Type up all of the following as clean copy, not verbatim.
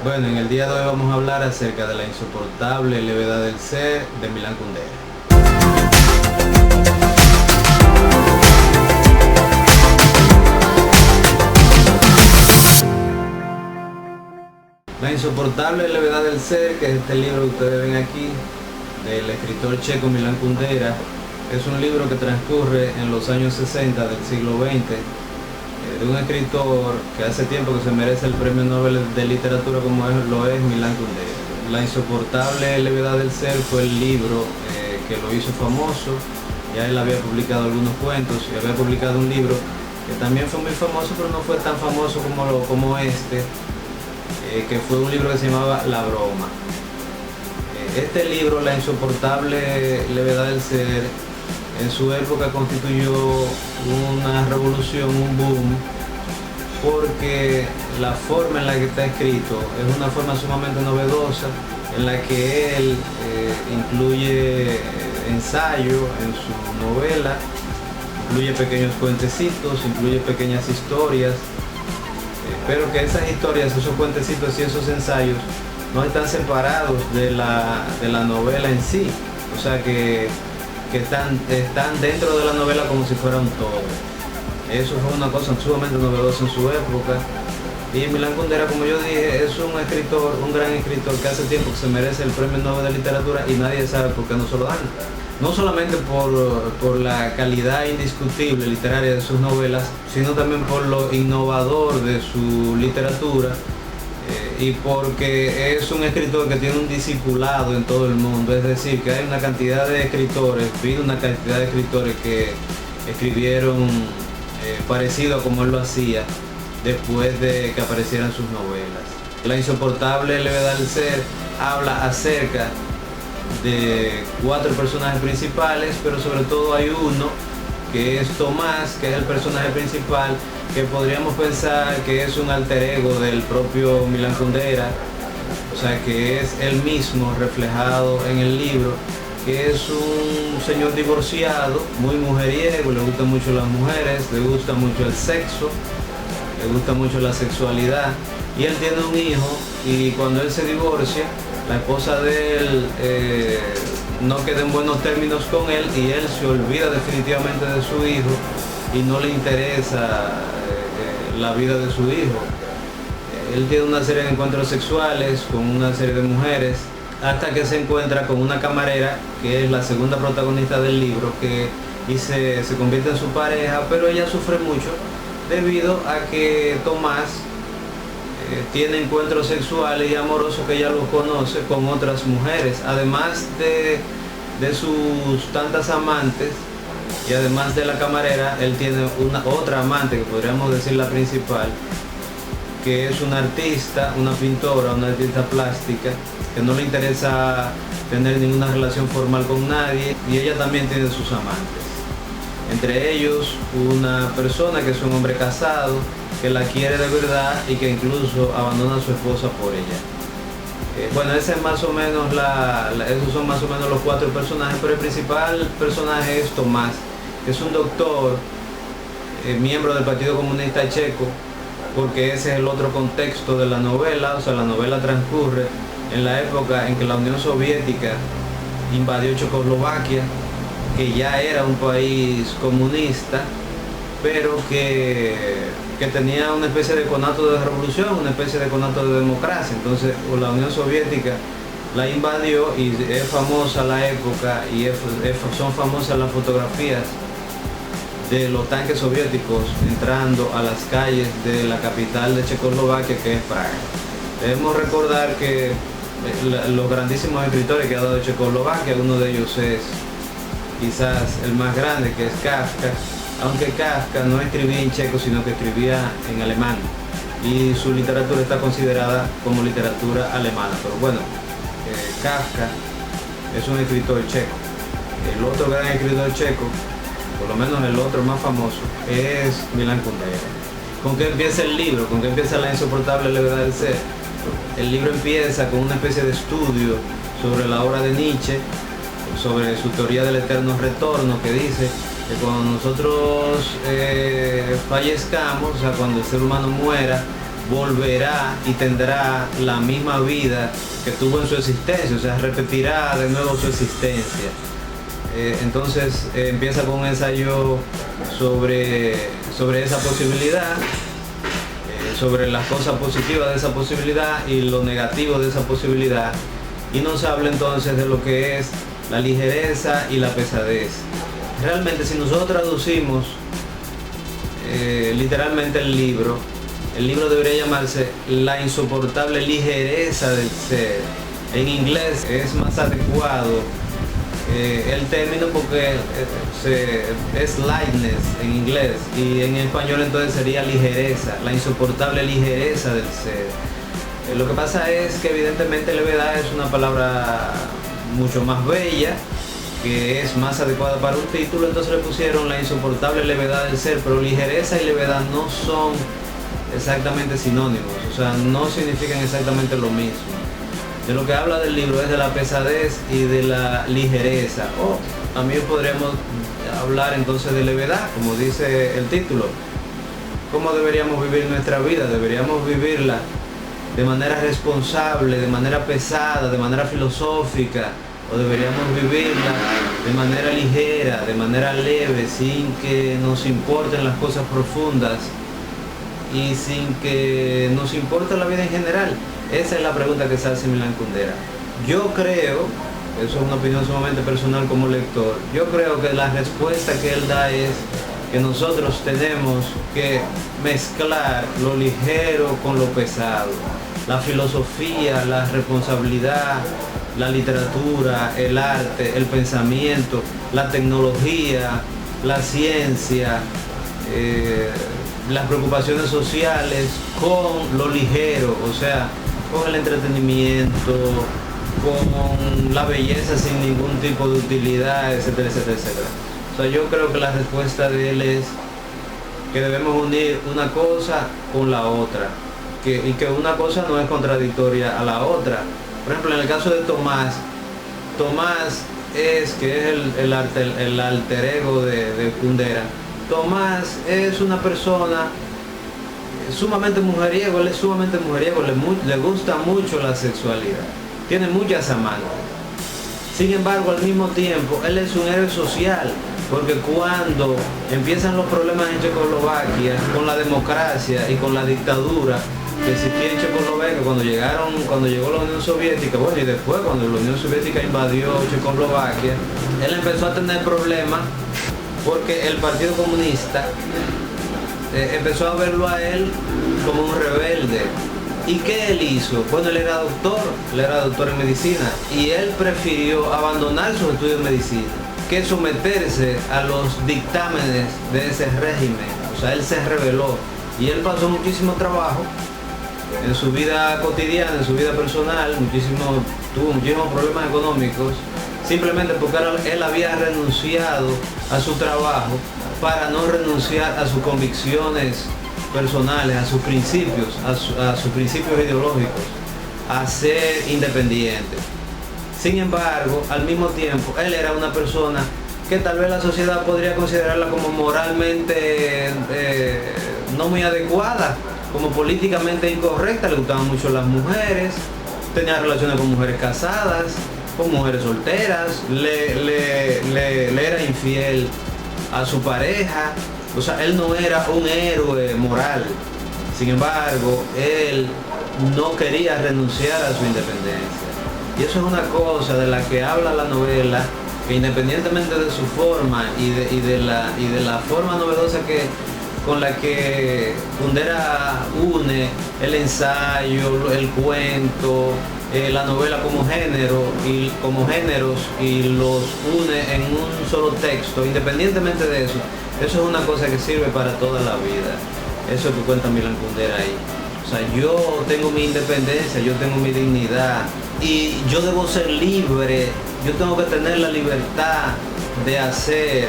Bueno, en el día de hoy vamos a hablar acerca de la insoportable levedad del ser de Milán Kundera. La insoportable levedad del ser, que es este libro que ustedes ven aquí, del escritor checo Milán Kundera, es un libro que transcurre en los años 60 del siglo XX, de un escritor que hace tiempo que se merece el premio Nobel de literatura como lo es Milán Kundera. La insoportable levedad del ser fue el libro que lo hizo famoso. Ya él había publicado algunos cuentos y había publicado un libro que también fue muy famoso, pero no fue tan famoso como este, que fue un libro que se llamaba La Broma. Este libro, La insoportable levedad del ser, en su época constituyó una revolución, un boom, porque la forma en la que está escrito es una forma sumamente novedosa, en la que él incluye ensayo en su novela, incluye pequeños cuentecitos, incluye pequeñas historias, pero que esas historias, esos cuentecitos y esos ensayos no están separados de la novela en sí, o sea que están dentro de la novela como si fuera un todo. Eso fue una cosa sumamente novedosa en su época. Y Milán Kundera, como yo dije, es un escritor, un gran escritor que hace tiempo que se merece el premio Nobel de literatura y nadie sabe por qué no se lo dan. No solamente por la calidad indiscutible literaria de sus novelas, sino también por lo innovador de su literatura, y porque es un escritor que tiene un discipulado en todo el mundo. Es decir, que hay una cantidad de escritores, una cantidad de escritores que escribieron parecido a como él lo hacía después de que aparecieran sus novelas. La insoportable levedad del ser habla acerca de 4 personajes principales, pero sobre todo hay uno que es Tomás, que es el personaje principal, que podríamos pensar que es un alter ego del propio Milán Kundera, o sea que es él mismo reflejado en el libro, que es un señor divorciado, muy mujeriego, le gustan mucho las mujeres, le gusta mucho el sexo, le gusta mucho la sexualidad, y él tiene un hijo, y cuando él se divorcia, la esposa de él no queda en buenos términos con él, y él se olvida definitivamente de su hijo y no le interesa la vida de su hijo. Él tiene una serie de encuentros sexuales con una serie de mujeres, hasta que se encuentra con una camarera, que es la segunda protagonista del libro, y se convierte en su pareja, pero ella sufre mucho debido a que Tomás tiene encuentros sexuales y amorosos que ella los conoce con otras mujeres, además de sus tantas amantes, y además de la camarera, él tiene otra amante, que podríamos decir la principal, que es una artista, una pintora, una artista plástica, que no le interesa tener ninguna relación formal con nadie, y ella también tiene sus amantes. Entre ellos, una persona que es un hombre casado, que la quiere de verdad y que incluso abandona a su esposa por ella. Bueno, ese es más o menos esos son más o menos los 4 personajes, pero el principal personaje es Tomás, que es un doctor, miembro del Partido Comunista Checo, porque ese es el otro contexto de la novela. O sea, la novela transcurre en la época en que la Unión Soviética invadió Checoslovaquia, que ya era un país comunista, pero que tenía una especie de conato de revolución, una especie de conato de democracia. Entonces la Unión Soviética la invadió y es famosa la época, y son famosas las fotografías de los tanques soviéticos entrando a las calles de la capital de Checoslovaquia, que es Praga. Debemos recordar que los grandísimos escritores que ha dado Checoslovaquia, uno de ellos es quizás el más grande, que es Kafka, aunque Kafka no escribía en checo, sino que escribía en alemán, y su literatura está considerada como literatura alemana. Pero bueno, Kafka es un escritor checo. El otro gran escritor checo, por lo menos el otro más famoso, es Milán Kundera. ¿Con qué empieza el libro? ¿Con qué empieza La insoportable levedad del ser? El libro empieza con una especie de estudio sobre la obra de Nietzsche, sobre su teoría del eterno retorno, que dice que cuando nosotros fallezcamos, o sea, cuando el ser humano muera, volverá y tendrá la misma vida que tuvo en su existencia, o sea, repetirá de nuevo su existencia. Entonces empieza con un ensayo sobre esa posibilidad, sobre las cosas positivas de esa posibilidad y lo negativo de esa posibilidad, y nos habla entonces de lo que es la ligereza y la pesadez. Realmente, si nosotros traducimos literalmente el libro debería llamarse La insoportable ligereza del ser. En inglés es más adecuado el término porque es lightness en inglés, y en español entonces sería ligereza, la insoportable ligereza del ser. Lo que pasa es que evidentemente levedad es una palabra mucho más bella, que es más adecuada para un título, entonces le pusieron la insoportable levedad del ser, pero ligereza y levedad no son exactamente sinónimos, o sea, no significan exactamente lo mismo. De lo que habla del libro es de la pesadez y de la ligereza, o también podríamos hablar entonces de levedad, como dice el título. ¿Cómo deberíamos vivir nuestra vida? Deberíamos vivirla de manera responsable, de manera pesada, de manera filosófica, o deberíamos vivirla de manera ligera, de manera leve, sin que nos importen las cosas profundas y sin que nos importe la vida en general. Esa es la pregunta que se hace Milán Kundera. Yo creo, eso es una opinión sumamente personal como lector, yo creo que la respuesta que él da es que nosotros tenemos que mezclar lo ligero con lo pesado. La filosofía, la responsabilidad, la literatura, el arte, el pensamiento, la tecnología, la ciencia, las preocupaciones sociales con lo ligero, o sea, con el entretenimiento, con la belleza sin ningún tipo de utilidad, etcétera, etcétera, etcétera. O sea, yo creo que la respuesta de él es que debemos unir una cosa con la otra, y que una cosa no es contradictoria a la otra. Por ejemplo, en el caso de Tomás es que es el alter ego de Kundera. Tomás es una persona sumamente mujeriego, él es sumamente mujeriego, le gusta mucho la sexualidad, tiene muchas amantes. Sin embargo, al mismo tiempo, él es un héroe social, porque cuando empiezan los problemas en Checoslovaquia, con la democracia y con la dictadura que existía en Checoslovaquia, cuando llegó la Unión Soviética, bueno, y después cuando la Unión Soviética invadió Checoslovaquia, él empezó a tener problemas porque el Partido Comunista empezó a verlo a él como un rebelde. ¿Y qué él hizo? Bueno, él era doctor en medicina, y él prefirió abandonar sus estudios de medicina que someterse a los dictámenes de ese régimen. O sea, él se rebeló, y él pasó muchísimo trabajo en su vida cotidiana, en su vida personal, tuvo muchísimos problemas económicos, simplemente porque él había renunciado a su trabajo para no renunciar a sus convicciones personales, a sus principios, a sus principios ideológicos, a ser independiente. Sin embargo, al mismo tiempo, él era una persona que tal vez la sociedad podría considerarla como moralmente no muy adecuada, como políticamente incorrecta. Le gustaban mucho las mujeres, tenía relaciones con mujeres casadas, con mujeres solteras, le era infiel a su pareja. O sea, él no era un héroe moral. Sin embargo, él no quería renunciar a su independencia. Y eso es una cosa de la que habla la novela, que independientemente de su forma y de la forma novedosa con la que Kundera une el ensayo, el cuento, la novela como género y como géneros, y los une en un solo texto, independientemente de eso es una cosa que sirve para toda la vida. Eso que cuenta Milán Kundera ahí. O sea, yo tengo mi independencia, yo tengo mi dignidad, y yo debo ser libre, yo tengo que tener la libertad de hacer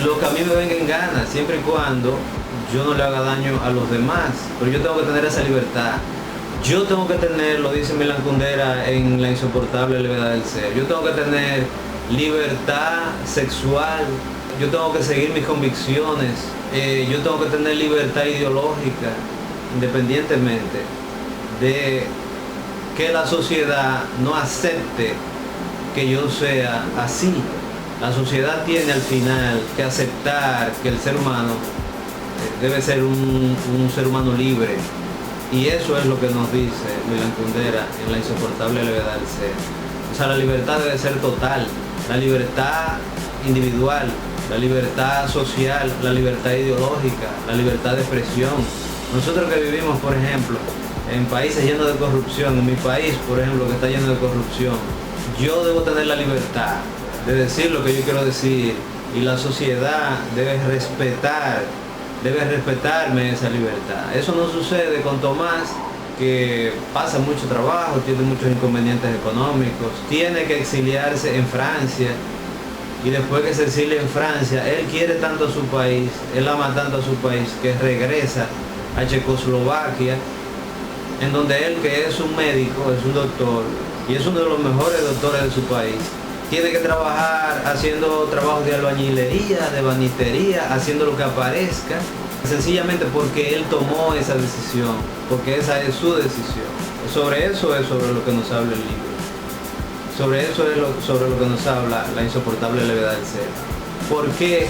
lo que a mí me venga en gana, siempre y cuando yo no le haga daño a los demás. Pero yo tengo que tener esa libertad. Yo tengo que tener, lo dice Milán Kundera en La insoportable levedad del ser, yo tengo que tener libertad sexual, yo tengo que seguir mis convicciones, yo tengo que tener libertad ideológica, independientemente de que la sociedad no acepte que yo sea así. La sociedad tiene al final que aceptar que el ser humano debe ser un ser humano libre. Y eso es lo que nos dice Milán Kundera en La insoportable levedad del ser. O sea, la libertad debe ser total, la libertad individual, la libertad social, la libertad ideológica, la libertad de expresión. Nosotros que vivimos, por ejemplo, en países llenos de corrupción, en mi país, por ejemplo, que está lleno de corrupción, yo debo tener la libertad de decir lo que yo quiero decir, y la sociedad debe respetarme esa libertad. Eso no sucede con Tomás, que pasa mucho trabajo, tiene muchos inconvenientes económicos, tiene que exiliarse en Francia, y después que se exilia en Francia, él quiere tanto a su país, él ama tanto a su país, que regresa a Checoslovaquia, en donde él, que es un médico, es un doctor, y es uno de los mejores doctores de su país, tiene que trabajar haciendo trabajos de albañilería, de banistería, haciendo lo que aparezca, sencillamente porque él tomó esa decisión, porque esa es su decisión. Sobre eso es sobre lo que nos habla el libro. Sobre eso es sobre lo que nos habla La insoportable levedad del ser. ¿Por qué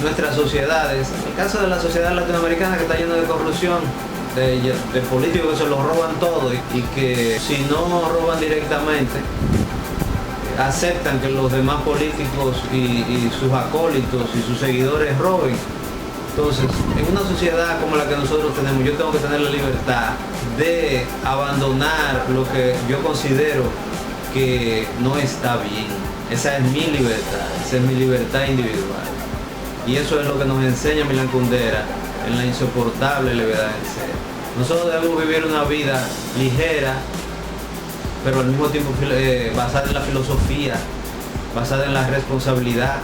nuestras sociedades, en el caso de la sociedad latinoamericana que está llena de corrupción, de políticos que se lo roban todo y que si no roban directamente, aceptan que los demás políticos y sus acólitos y sus seguidores roben? Entonces, en una sociedad como la que nosotros tenemos, yo tengo que tener la libertad de abandonar lo que yo considero que no está bien. Esa es mi libertad, esa es mi libertad individual. Y eso es lo que nos enseña Milán Kundera en La insoportable levedad del ser. Nosotros debemos vivir una vida ligera, pero al mismo tiempo basada en la filosofía, basada en la responsabilidad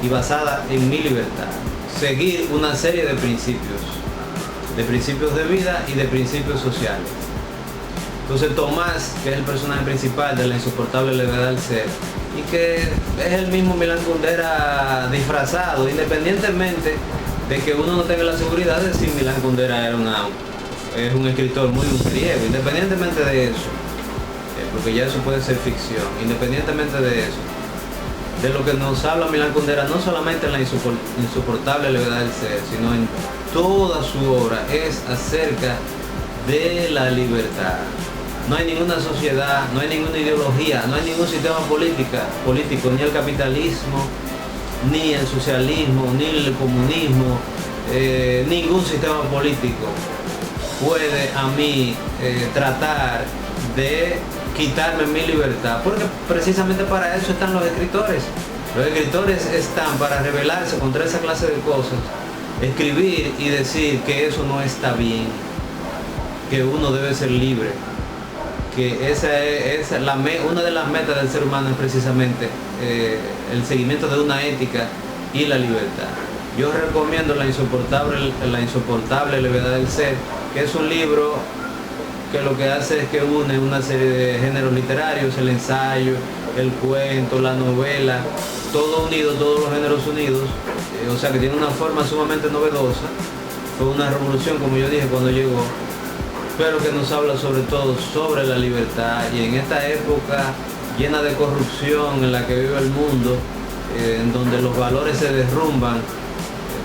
y basada en mi libertad. Seguir una serie de principios de vida y de principios sociales. Entonces Tomás, que es el personaje principal de La insoportable levedad del ser, y que es el mismo Milán Kundera disfrazado, independientemente de que uno no tenga la seguridad de si Milán Kundera es un escritor muy mujeriego, independientemente de eso, porque ya eso puede ser ficción, independientemente de eso, de lo que nos habla Milán Kundera, no solamente en La insoportable levedad del ser, sino en toda su obra, es acerca de la libertad. No hay ninguna sociedad, no hay ninguna ideología, no hay ningún sistema político, ni el capitalismo, ni el socialismo, ni el comunismo, ningún sistema político puede a mí tratar de quitarme mi libertad, porque precisamente para eso están los escritores. Los escritores están para rebelarse contra esa clase de cosas, escribir y decir que eso no está bien, que uno debe ser libre, que esa es una de las metas del ser humano, es precisamente el seguimiento de una ética y la libertad. Yo recomiendo La insoportable levedad del ser, que es un libro que lo que hace es que une una serie de géneros literarios, el ensayo, el cuento, la novela, todo unido, todos los géneros unidos, o sea que tiene una forma sumamente novedosa. Fue una revolución, como yo dije, cuando llegó, pero que nos habla sobre todo sobre la libertad, y en esta época llena de corrupción en la que vive el mundo, en donde los valores se derrumban,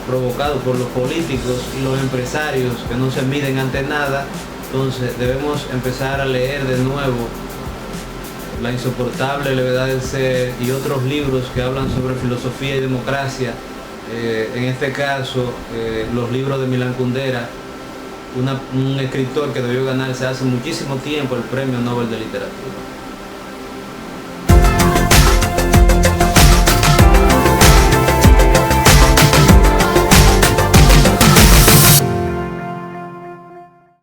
provocados por los políticos y los empresarios que no se miden ante nada. Entonces debemos empezar a leer de nuevo La insoportable levedad del ser y otros libros que hablan sobre filosofía y democracia, en este caso los libros de Milán Kundera, un escritor que debió ganarse hace muchísimo tiempo el Premio Nobel de Literatura.